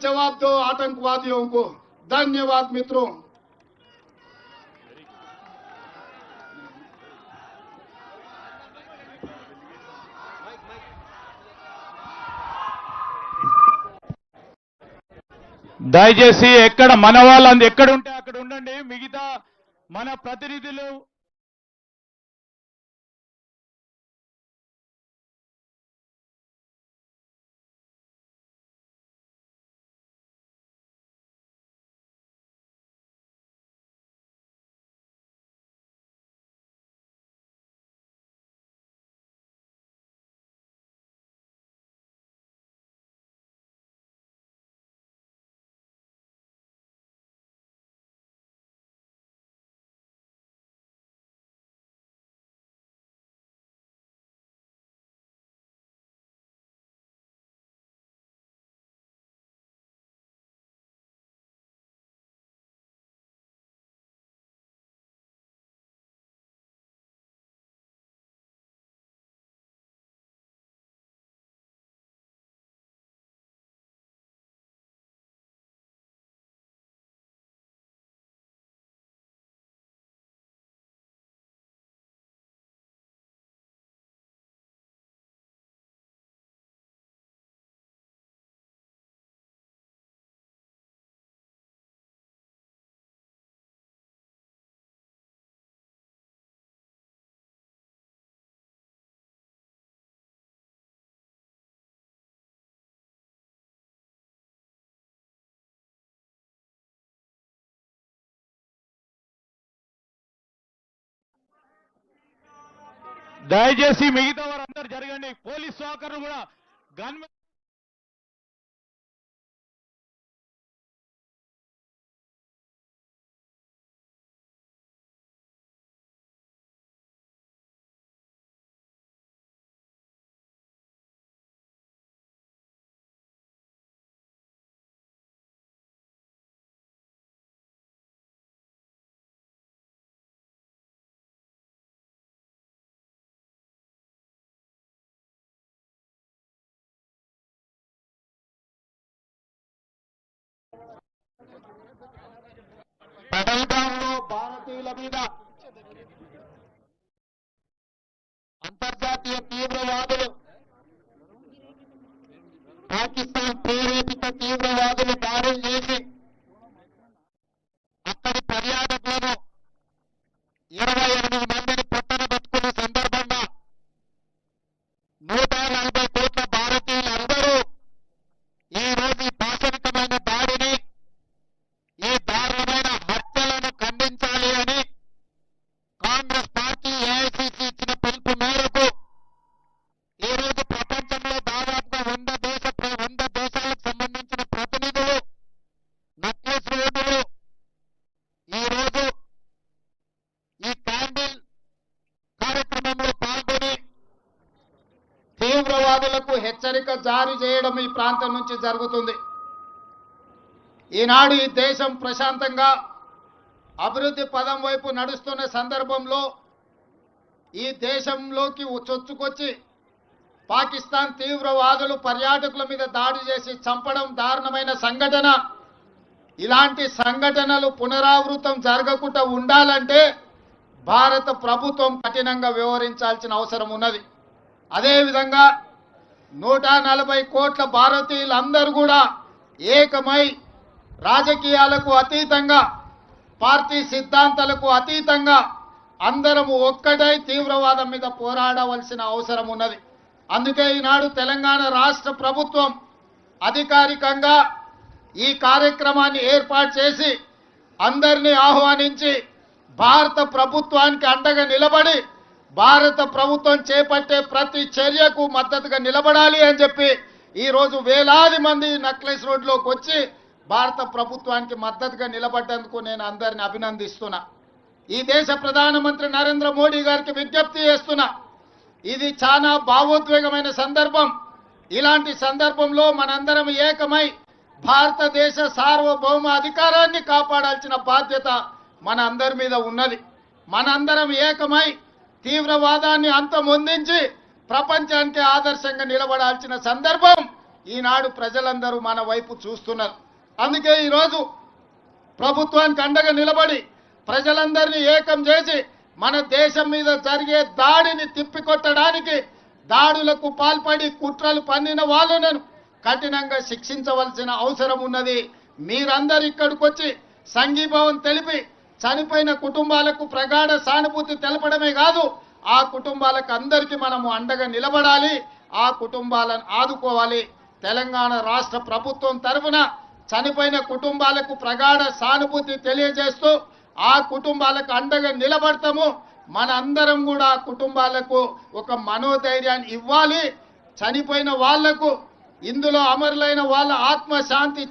जवाब दो आतंकवादियों को। धन्यवाद मित्रों। దయచేసి ఎక్కడ మన వాళ్ళందరూ ఎక్కడ ఉంటే అక్కడ ఉండండి. మిగతా మన ప్రతినిధులు దయచేసి మిగతా వారందరూ జరగండి. పోలీస్ సోకర్లు కూడా గన్మెన్ పహల్గాంలో భారతీయుల మీద అంతర్జాతీయ తీవ్రవాదులు, పాకిస్తాన్ ప్రేరేపిత తీవ్రవాదులు దాడులు చేసి అక్కడి పర్యాటకులను 28 మందిని పొట్టన పెట్టుకున్న సందర్భంగా 140 కోట్ల భారతీయులందరూ ఈ రోజు ఈ పాశవికమైన దాడిని, ఈ దారుణమైన హత్యలను ఖండించాలి అని కాంగ్రెస్ పార్టీ ఏఐసిసి ఇచ్చిన పిలుపు మేరకు ఈ రోజు ప్రపంచంలో దాదాపుగా 100 దేశాలకు సంబంధించిన ప్రతినిధులు నక్లెస్ రోడ్డులో ఈ రోజు ఈ క్యాండిల్ కార్యక్రమంలో పాల్గొని తీవ్రవాదులకు హెచ్చరిక జారీ చేయడం ఈ ప్రాంతం నుంచి జరుగుతుంది. ఈనాడు ఈ దేశం ప్రశాంతంగా అభివృద్ధి పదం వైపు నడుస్తున్న సందర్భంలో ఈ దేశంలోకి చొచ్చుకొచ్చి పాకిస్తాన్ తీవ్రవాదులు పర్యాటకుల మీద దాడి చేసి చంపడం దారుణమైన సంఘటన. ఇలాంటి సంఘటనలు పునరావృతం జరగకుండా ఉండాలంటే భారత ప్రభుత్వం కఠినంగా వ్యవహరించాల్సిన అవసరం ఉన్నది. అదేవిధంగా 140 కోట్ల భారతీయులందరూ కూడా ఏకమై రాజకీయాలకు అతీతంగా, పార్టీ సిద్ధాంతాలకు అతీతంగా అందరము ఒక్కటై తీవ్రవాదం మీద పోరాడవలసిన అవసరం ఉన్నది. అందుకే ఈనాడు తెలంగాణ రాష్ట్ర ప్రభుత్వం అధికారికంగా ఈ కార్యక్రమాన్ని ఏర్పాటు చేసి అందరినీ ఆహ్వానించి భారత ప్రభుత్వానికి అండగా నిలబడి భారత ప్రభుత్వం చేపట్టే ప్రతి చర్యకు మద్దతుగా నిలబడాలి అని చెప్పి ఈ రోజు వేలాది మంది నక్లెస్ రోడ్లోకి వచ్చి భారత ప్రభుత్వానికి మద్దతుగా నిలబడ్డందుకు నేను అందరిని అభినందిస్తున్నా. ఈ దేశ ప్రధానమంత్రి నరేంద్ర మోడీ గారికి విజ్ఞప్తి చేస్తున్నా. ఇది చాలా భావోద్వేగమైన సందర్భం. ఇలాంటి సందర్భంలో మనందరం ఏకమై భారతదేశ సార్వభౌమ అధికారాన్ని కాపాడాల్సిన బాధ్యత మన అందరి మీద ఉన్నది. మనందరం ఏకమై తీవ్రవాదాన్ని అంతమొందించి ప్రపంచానికి ఆదర్శంగా నిలబడాల్సిన సందర్భం ఈనాడు ప్రజలందరూ మన వైపు చూస్తున్నారు. అందుకే ఈరోజు ప్రభుత్వానికి అండగా నిలబడి ప్రజలందరినీ ఏకం చేసి మన దేశం మీద జరిగే దాడిని తిప్పికొట్టడానికి దాడులకు పాల్పడి కుట్రలు పన్నిన వాళ్ళను కఠినంగా శిక్షించవలసిన అవసరం ఉన్నది. మీరందరూ ఇక్కడికి వచ్చి సంఘీభావం తెలిపి చనిపోయిన కుటుంబాలకు ప్రగాఢ సానుభూతి తెలపడమే కాదు, ఆ కుటుంబాలకు అందరికీ మనము అండగా నిలబడాలి, ఆ కుటుంబాలను ఆదుకోవాలి. తెలంగాణ రాష్ట్ర ప్రభుత్వం తరఫున చనిపోయిన కుటుంబాలకు ప్రగాఢ సానుభూతి తెలియజేస్తూ ఆ కుటుంబాలకు అండగా నిలబడతాము. మన అందరం కూడా ఆ కుటుంబాలకు ఒక మనోధైర్యాన్ని ఇవ్వాలి. చనిపోయిన వాళ్లకు, ఇందులో అమరులైన వాళ్ళ ఆత్మశాంతి